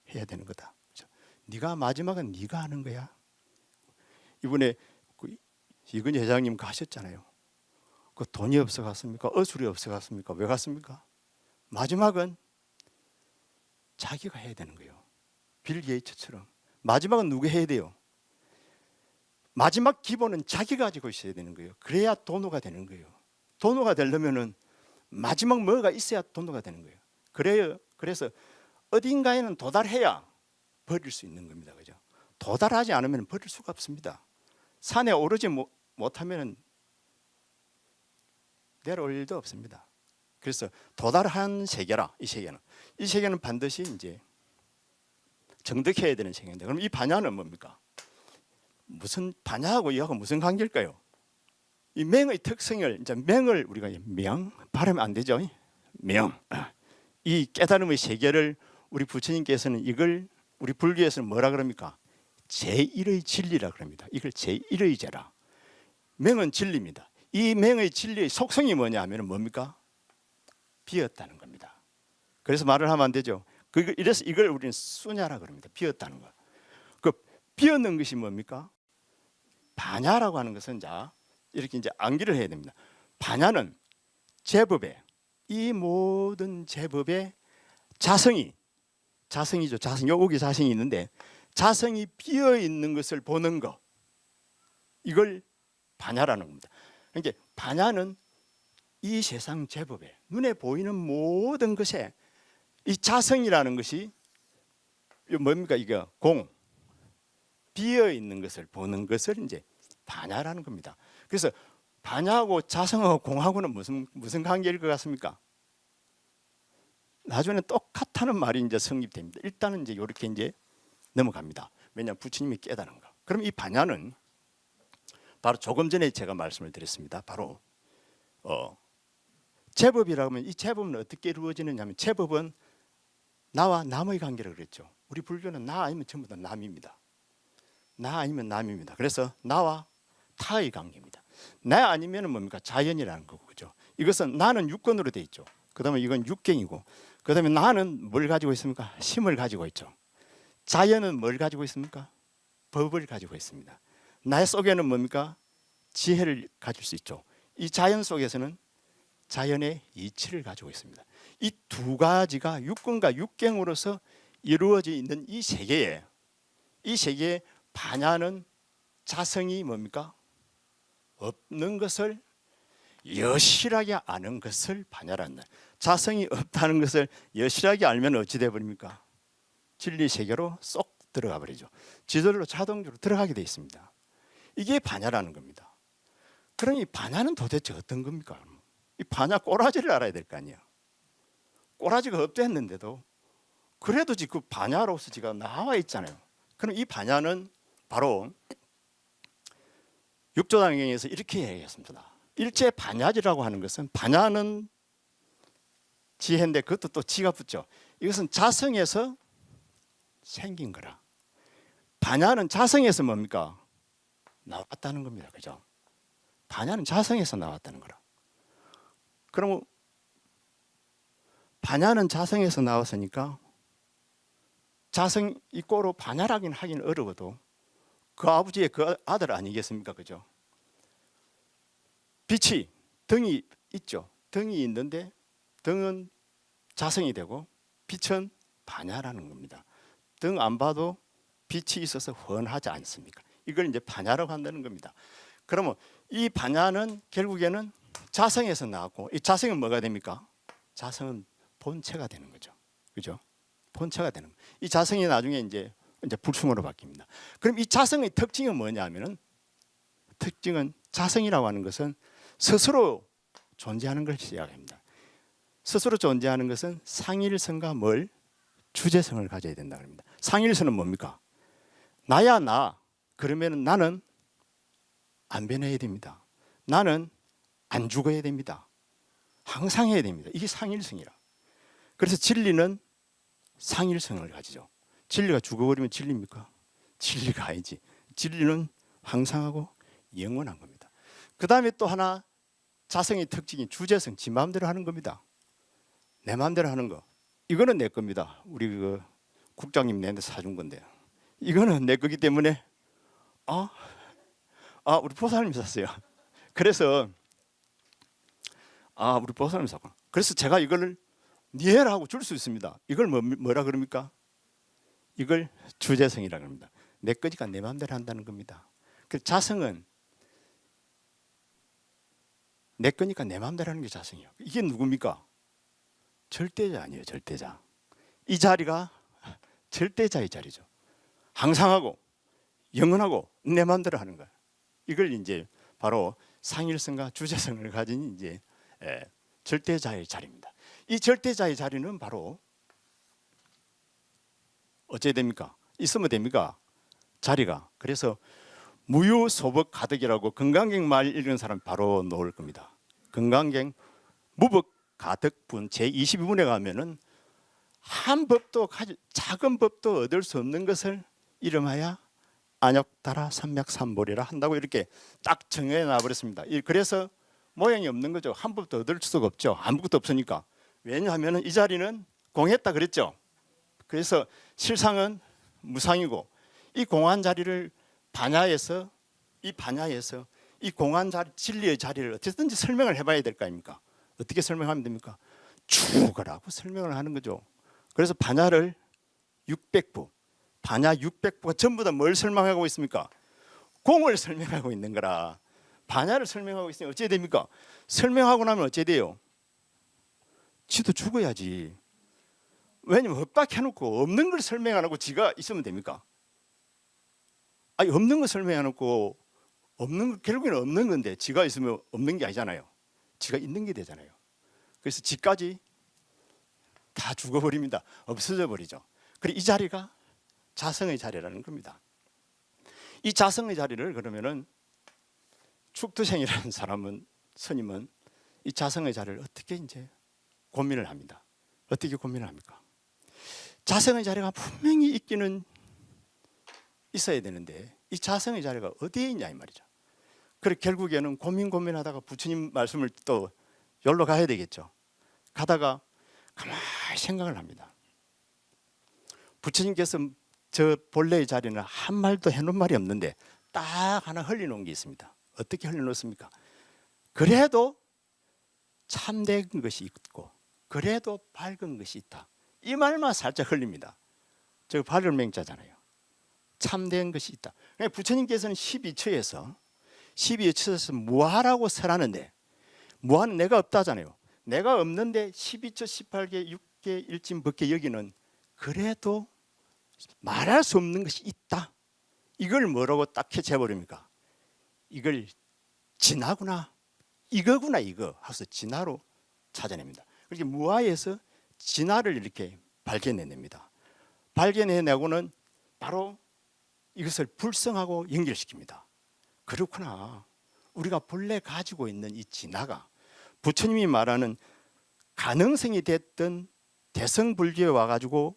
해야 되는 거다. 그렇죠? 네가 마지막은 네가 하는 거야. 이번에 이근희 회장님 가셨잖아요. 그 돈이 없어 갔습니까? 어술이 없어 갔습니까? 왜 갔습니까? 마지막은 자기가 해야 되는 거예요. 빌 게이츠처럼. 마지막은 누가 해야 돼요? 마지막 기본은 자기가 가지고 있어야 되는 거예요. 그래야 도노가 되는 거예요. 도노가 되려면은 마지막 뭐가 있어야 도노가 되는 거예요. 그래서 어딘가에는 도달해야 버릴 수 있는 겁니다. 그죠? 도달하지 않으면 버릴 수가 없습니다. 산에 오르지 못하면 내려올 일도 없습니다. 그래서 도달한 세계라 이 세계는 반드시 이제 정득해야 되는 세계인데 그럼 이 반야는 뭡니까? 무슨 반야하고 이하고 무슨 관계일까요? 이 맹의 특성을 이제 맹을 우리가 명 발음이 안 되죠. 명. 이 깨달음의 세계를 우리 부처님께서는 이걸 우리 불교에서는 뭐라 그럽니까? 제1의 진리라 그럽니다. 이걸 제1의 제라. 맹은 진리입니다. 이 맹의 진리의 속성이 뭐냐 하면 뭡니까? 비었다는 겁니다. 그래서 말을 하면 안 되죠. 이래서 이걸 우리는 수냐라 그럽니다. 비었다는 거. 그 비었는 것이 뭡니까? 반야라고 하는 것은 자 이렇게 이제 암기를 해야 됩니다. 반야는 제법에 이 모든 제법의 자성이죠. 여기 자성이 있는데 자성이 비어 있는 것을 보는 것 이걸 반야라는 겁니다. 그러니까 반야는 이 세상 제법에 눈에 보이는 모든 것에 이 자성이라는 것이 뭡니까? 이게 비어 있는 것을 보는 것을 이제 반야라는 겁니다. 그래서 반야하고 자성하고 공하고는 무슨 관계일 것 같습니까? 나중에 똑같다는 말이 이제 성립됩니다. 일단은 이제 이렇게 이제 넘어갑니다. 왜냐하면 부처님이 깨달은 거. 그럼 이 반야는 바로 조금 전에 제가 말씀을 드렸습니다. 바로 제법이라고 하면 이 제법은 어떻게 이루어지느냐 하면 제법은 나와 남의 관계를 그랬죠. 우리 불교는 나 아니면 전부 다 남입니다. 나 아니면 남입니다. 그래서 나와 타의 관계입니다. 나 아니면 뭡니까? 자연이라는 거고 그죠. 이것은 나는 육건으로 돼 있죠. 그다음에 이건 육경이고 그다음에 나는 뭘 가지고 있습니까? 심을 가지고 있죠. 자연은 뭘 가지고 있습니까? 법을 가지고 있습니다. 나 속에는 뭡니까? 지혜를 가질 수 있죠. 이 자연 속에서는 자연의 이치를 가지고 있습니다. 이 두 가지가 육근과 육경으로서 이루어져 있는 이 세계에 반야는 자성이 뭡니까? 없는 것을 여실하게 아는 것을 반야란다. 자성이 없다는 것을 여실하게 알면 어찌 돼 버립니까? 진리 세계로 쏙 들어가 버리죠. 지들로 자동적으로 들어가게 돼 있습니다. 이게 반야라는 겁니다. 그럼 이 반야는 도대체 어떤 겁니까? 이 반야 꼬라지를 알아야 될 거 아니에요. 꼬라지가 없댔는데도 그래도 지금 반야로서 지가 나와 있잖아요. 그럼 이 반야는 바로 육조단경에서 이렇게 얘기했습니다. 일체 반야지라고 하는 것은 반야는 지혜인데 그것도 또 지가 붙죠. 이것은 자성에서 생긴 거라. 반야는 자성에서 뭡니까? 나왔다는 겁니다. 그죠? 반야는 자성에서 나왔다는 거라. 그럼 반야는 자성에서 나왔으니까 자성 이꼬로 반야라긴 하긴 어려워도 그 아버지의 그 아들 아니겠습니까? 그죠? 빛이 등이 있죠. 등이 있는데 등은 자성이 되고 빛은 반야라는 겁니다. 등 안 봐도 빛이 있어서 훤하지 않습니까? 이걸 이제 반야라고 한다는 겁니다. 그러면 이 반야는 결국에는 자성에서 나왔고, 이 자성은 뭐가 됩니까? 자성은 본체가 되는 거죠. 그죠? 본체가 되는 거예요. 이 자성이 나중에 이제 불승으로 바뀝니다. 그럼 이 자성의 특징은 뭐냐면은, 특징은 자성이라고 하는 것은 스스로 존재하는 걸 시작합니다. 스스로 존재하는 것은 상일성과 뭘? 주제성을 가져야 된다고 합니다. 상일성은 뭡니까? 나야 나. 그러면 나는 안 변해야 됩니다. 나는 안 죽어야 됩니다. 항상 해야 됩니다. 이게 상일성이라. 그래서 진리는 상일성을 가지죠. 진리가 죽어버리면 진리입니까? 진리가 아니지. 진리는 항상하고 영원한 겁니다. 그 다음에 또 하나 자성의 특징이 주제성, 지 마음대로 하는 겁니다. 내 마음대로 하는 거. 이거는 내 겁니다. 우리 그 국장님 내한테 사준 건데, 이거는 내 거기 때문에 우리 보살님이 샀어요. 그래서 우리 보살님이 샀구나. 그래서 제가 이걸 니해라 하고 줄 수 있습니다. 이걸 뭐라 그럽니까? 이걸 주제성이라고 합니다. 내 거니까 내 마음대로 한다는 겁니다. 그 자성은 내 거니까 내 마음대로 하는 게 자성이에요. 이게 누굽니까? 절대자 아니에요. 절대자. 이 자리가 절대자의 자리죠. 항상하고 영원하고 내 마음대로 하는 거예요. 이걸 이제 바로 상일성과 주제성을 가진 이제 절대자의 자리입니다. 이 절대자의 자리는 바로 어찌 됩니까? 있으면 됩니까? 자리가. 그래서 무유소벅 가득이라고 건강경 말 읽은 사람 바로 나올 겁니다. 건강경 무벅 가득분 제22분에 가면은 한 법도 작은 법도 얻을 수 없는 것을 이름하여 안욕다라 삼맥삼보리라 한다고 이렇게 딱 정해 놔버렸습니다. 그래서 모양이 없는 거죠. 한 법도 얻을 수가 없죠. 아무것도 없으니까. 왜냐하면 이 자리는 공했다 그랬죠. 그래서 실상은 무상이고, 이 공한 자리를 반야에서 이 공한 자리, 진리의 자리를 어쨌든지 설명을 해봐야 될 거 아닙니까? 어떻게 설명하면 됩니까? 죽으라고 설명을 하는 거죠. 그래서 반야를 600부, 반야 600부가 전부 다 뭘 설명하고 있습니까? 공을 설명하고 있는 거라. 반야를 설명하고 있으니 어찌 됩니까? 설명하고 나면 어찌 돼요? 지도 죽어야지. 왜냐면 헛박해놓고 없는 걸 설명 안 하고 지가 있으면 됩니까? 아니, 없는 거 설명 안 하고 없는 거, 결국에는 없는 건데 지가 있으면 없는 게 아니잖아요. 지가 있는 게 되잖아요. 그래서 지까지 다 죽어버립니다. 없어져 버리죠. 그리고 이 자리가 자성의 자리라는 겁니다. 이 자성의 자리를 그러면은 축두생이라는 스님은 이 자성의 자리를 어떻게 이제 고민을 합니다. 어떻게 고민을 합니까? 자성의 자리가 분명히 있기는 있어야 되는데 이 자성의 자리가 어디에 있냐 이 말이죠. 그래 결국에는 고민하다가 부처님 말씀을 또 여기로 가야 되겠죠. 가다가 가만히 생각을 합니다. 부처님께서 저 본래의 자리는 한 말도 해놓은 말이 없는데 딱 하나 흘려놓은 게 있습니다. 어떻게 흘려놓습니까? 그래도 참된 것이 있고 그래도 밝은 것이 있다. 이 말만 살짝 흘립니다. 저 밝은 맹자잖아요. 참된 것이 있다. 부처님께서는 12처에서 무아라고 설하는데 무아는 내가 없다잖아요. 내가 없는데 12처 18개 6개 일진 법계 여기는 그래도 말할 수 없는 것이 있다. 이걸 뭐라고 딱 캐치해버립니까? 이걸 진화구나, 이거구나 이거 하면서 진화로 찾아냅니다. 그렇게 무아에서 진화를 이렇게 발견해냅니다. 발견해내고는 바로 이것을 불성하고 연결시킵니다. 그렇구나. 우리가 본래 가지고 있는 이 진화가 부처님이 말하는 가능성이 됐던 대성불교에 와가지고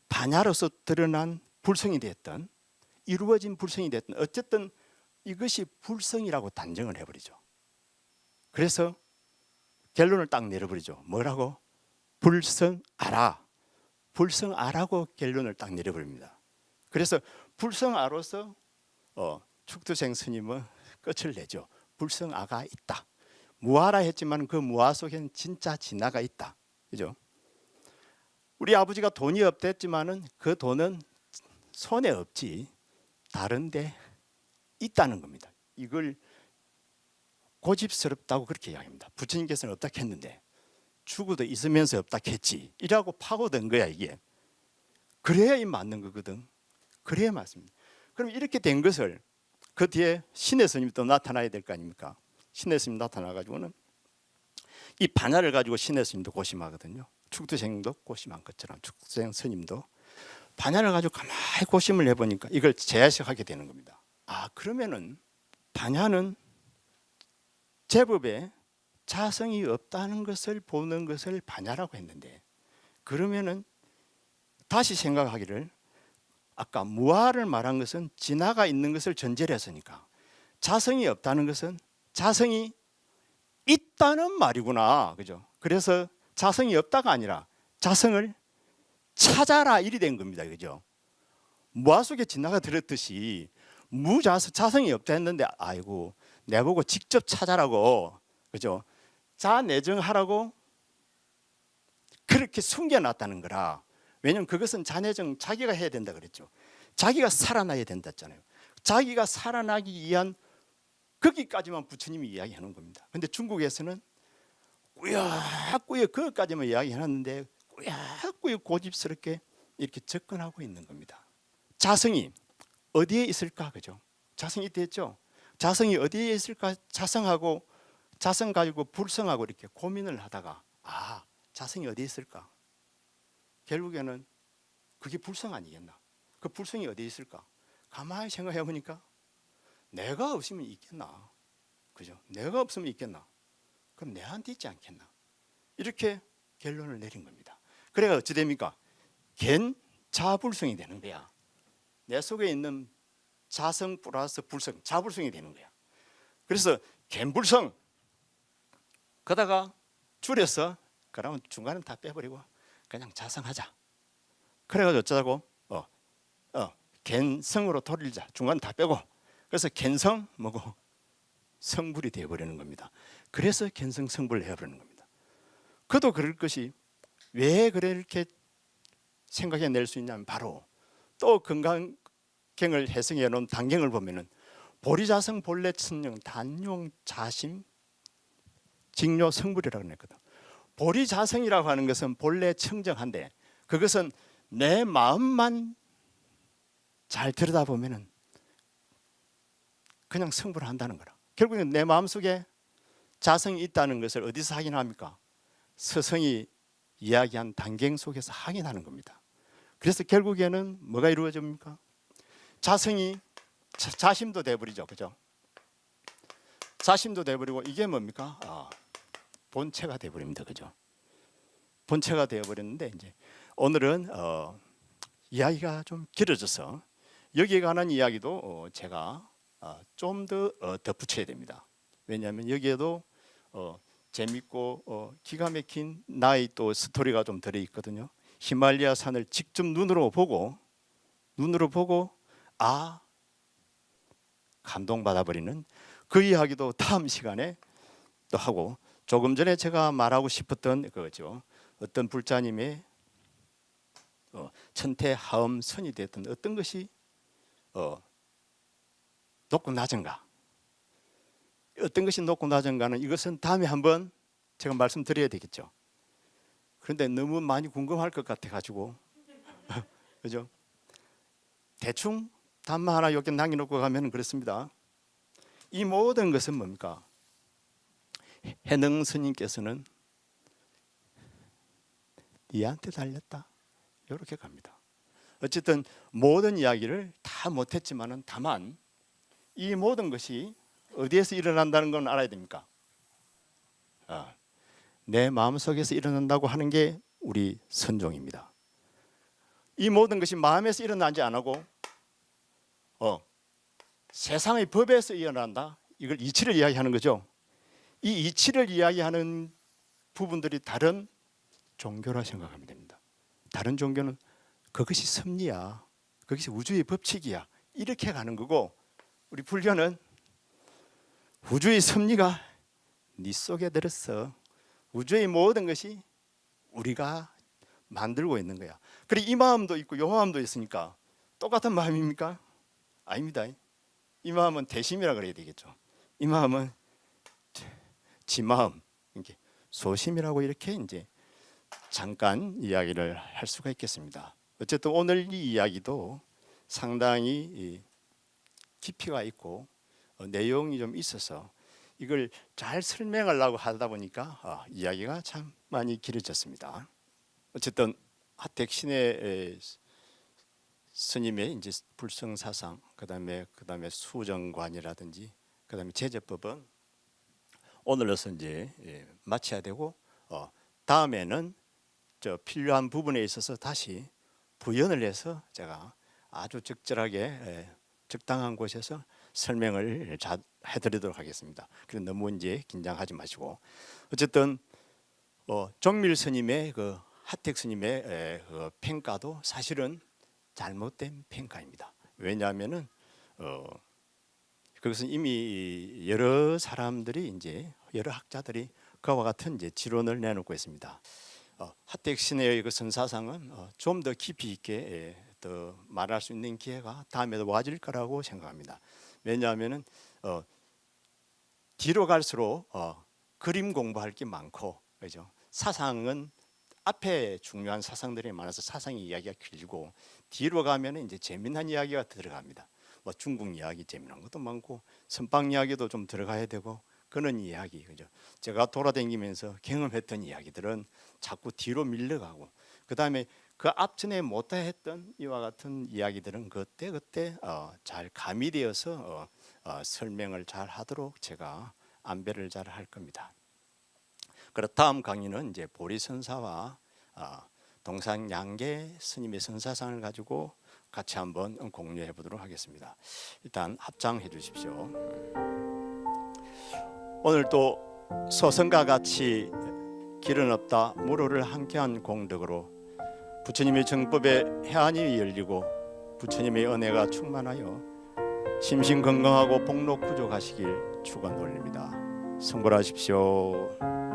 반야로서 드러난 불성이 됐던 이루어진 불성이 됐던 어쨌든 이것이 불성이라고 단정을 해버리죠. 그래서 결론을 딱 내려버리죠. 뭐라고? 불성아라. 불성아라고 결론을 딱 내려버립니다. 그래서 불성아로서 축두생 스님은 끝을 내죠. 불성아가 있다. 무아라 했지만 그 무아 속에는 진짜 진화가 있다. 그죠? 우리 아버지가 돈이 없댔지만은 그 돈은 손에 없지 다른데 있다는 겁니다. 이걸 고집스럽다고 그렇게 이야기합니다. 부처님께서는 없다 했는데 죽어도 있으면서 없다 했지 이라고 파고든 거야 이게. 그래야 이 맞는 거거든. 그래야 맞습니다. 그럼 이렇게 된 것을 그 뒤에 신의 스님이 또 나타나야 될 거 아닙니까? 신의 스님이 나타나가지고는 이 반야를 가지고 신의 스님도 고심하거든요. 축두생도 고심한 것처럼 축두생 스님도 반야를 가지고 가만히 고심을 해보니까 이걸 재해석하게 되는 겁니다. 아, 그러면은 반야는 제법에 자성이 없다는 것을 보는 것을 반야라고 했는데, 그러면은 다시 생각하기를, 아까 무아를 말한 것은 진화가 있는 것을 전제로 했으니까 자성이 없다는 것은 자성이 있다는 말이구나. 그죠? 그래서 자성이 없다가 아니라 자성을 찾아라 일이 된 겁니다. 그죠? 무아 속에 진화가 들었듯이 자성이 없다 했는데 아이고 내보고 직접 찾아라고, 그죠? 자내정하라고 그렇게 숨겨놨다는 거라. 왜냐하면 그것은 자내정 자기가 해야 된다 그랬죠. 자기가 살아나야 된다 했잖아요. 자기가 살아나기 위한 거기까지만 부처님이 이야기하는 겁니다. 근데 중국에서는 꾸역꾸역 그것까지만 이야기해놨는데 꾸역꾸역 고집스럽게 이렇게 접근하고 있는 겁니다. 자성이 어디에 있을까? 그죠? 자성이 있댔죠. 자성이 어디에 있을까? 자성하고 자성 가지고 불성하고 이렇게 고민을 하다가 자성이 어디에 있을까? 결국에는 그게 불성 아니겠나? 그 불성이 어디에 있을까? 가만히 생각해 보니까 내가 없으면 있겠나? 그죠? 내가 없으면 있겠나? 그럼 내한테 있지 않겠나? 이렇게 결론을 내린 겁니다. 그래가 어찌 됩니까? 겐 자불성이 되는 거야. 내 속에 있는 자성 플러스 불성, 자불성이 되는 거야. 그래서 겐불성 그러다가 줄여서 그러면 중간은 다 빼버리고 그냥 자성하자. 그래가지고 어쩌자고 겐성으로 돌리자. 중간 다 빼고. 그래서 겐성 뭐고 성불이 되어버리는 겁니다. 그래서 겐성 성불을 해버리는 겁니다. 그도 그럴 것이 왜 그렇게 생각해낼 수 있냐면 바로 또 건강경을 해석해 놓은 단경을 보면은 보리자성 본래 천령 단용 자심 직료 성불이라고 했거든. 보리자성이라고 하는 것은 본래 청정한데 그것은 내 마음만 잘 들여다보면은 그냥 성불을 한다는 거라. 결국엔 내 마음속에 자성이 있다는 것을 어디서 확인합니까? 서성이 이야기한 단경 속에서 확인하는 겁니다. 그래서 결국에는 뭐가 이루어집니까? 자성이 자심도 돼버리죠. 그죠? 자심도 돼버리고 이게 뭡니까? 본체가 돼버립니다. 그죠? 본체가 되어버렸는데 이제 오늘은 이야기가 좀 길어져서 여기에 관한 이야기도 제가 좀 더 덧붙여야 됩니다. 왜냐하면 여기에도 재밌고 기가 막힌 나의 또 스토리가 좀 들어있거든요. 히말라야 산을 직접 눈으로 보고 감동받아버리는 그 이야기도 다음 시간에 또 하고, 조금 전에 제가 말하고 싶었던 그거죠. 어떤 불자님의 천태 하음 선이 됐던 어떤 것이 높고 낮은가, 어떤 것이 높고 낮은가는 이것은 다음에 한번 제가 말씀드려야 되겠죠. 그런데 너무 많이 궁금할 것 같아 가지고 그죠? 대충 답만 하나 여기 남겨놓고 가면 그렇습니다. 이 모든 것은 뭡니까? 해능 스님께서는 니한테 달렸다 이렇게 갑니다. 어쨌든 모든 이야기를 다 못했지만은 다만 이 모든 것이 어디에서 일어난다는 건 알아야 됩니까? 내 마음속에서 일어난다고 하는 게 우리 선종입니다. 이 모든 것이 마음에서 일어나지 않고 세상의 법에서 일어난다. 이걸 이치를 이야기하는 거죠. 이 이치를 이야기하는 부분들이 다른 종교라 생각하면 됩니다. 다른 종교는 그것이 섭리야, 그것이 우주의 법칙이야 이렇게 가는 거고, 우리 불교는 우주의 섭리가 네 속에 들었어. 우주의 모든 것이 우리가 만들고 있는 거야. 그래 이 마음도 있고 요 마음도 있으니까 똑같은 마음입니까? 아닙니다. 이 마음은 대심이라 그래야 되겠죠. 이 마음은 지 마음, 이렇게 소심이라고 이렇게 이제 잠깐 이야기를 할 수가 있겠습니다. 어쨌든 오늘 이 이야기도 상당히 깊이가 있고 내용이 좀 있어서 이걸 잘 설명하려고 하다 보니까 이야기가 참 많이 길어졌습니다. 어쨌든 하택신의 스님의 이제 불성사상, 그다음에 수정관이라든지 그다음에 제재법은 오늘로서 이제 마쳐야 되고 다음에는 저 필요한 부분에 있어서 다시 부연을 해서 제가 아주 적절하게 적당한 곳에서 설명을 해드리도록 하겠습니다. 그래서 너무 이제 긴장하지 마시고 어쨌든 정밀 스님의 그 하택 스님의 그 평가도 사실은 잘못된 평가입니다. 왜냐하면은 그것은 이미 여러 사람들이 이제 여러 학자들이 그와 같은 이제 지론을 내놓고 있습니다. 하택 신의 그 선사상은 좀 더 깊이 있게 더 말할 수 있는 기회가 다음에도 와질 거라고 생각합니다. 왜냐하면은 뒤로 갈수록 그림 공부할 게 많고, 그죠? 사상은 앞에 중요한 사상들이 많아서 사상의 이야기가 길고 뒤로 가면은 이제 재미난 이야기가 들어갑니다. 뭐 중국 이야기 재미난 것도 많고 선방 이야기도 좀 들어가야 되고 그런 이야기, 그죠? 제가 돌아다니면서 경험했던 이야기들은 자꾸 뒤로 밀려가고 그 다음에 그 앞전에 못다 했던 이와 같은 이야기들은 그때 잘 가미되어서 설명을 잘 하도록 제가 안배를 잘 할 겁니다. 그럼 다음 강의는 이제 보리선사와 동산양계 스님의 선사상을 가지고 같이 한번 공유해 보도록 하겠습니다. 일단 합장해 주십시오. 오늘 또 소선과 같이 길은 없다 무로를 함께한 공덕으로 부처님의 정법에 해안이 열리고 부처님의 은혜가 충만하여 심신 건강하고 복록 구족하시길 축원드립니다. 성불하십시오.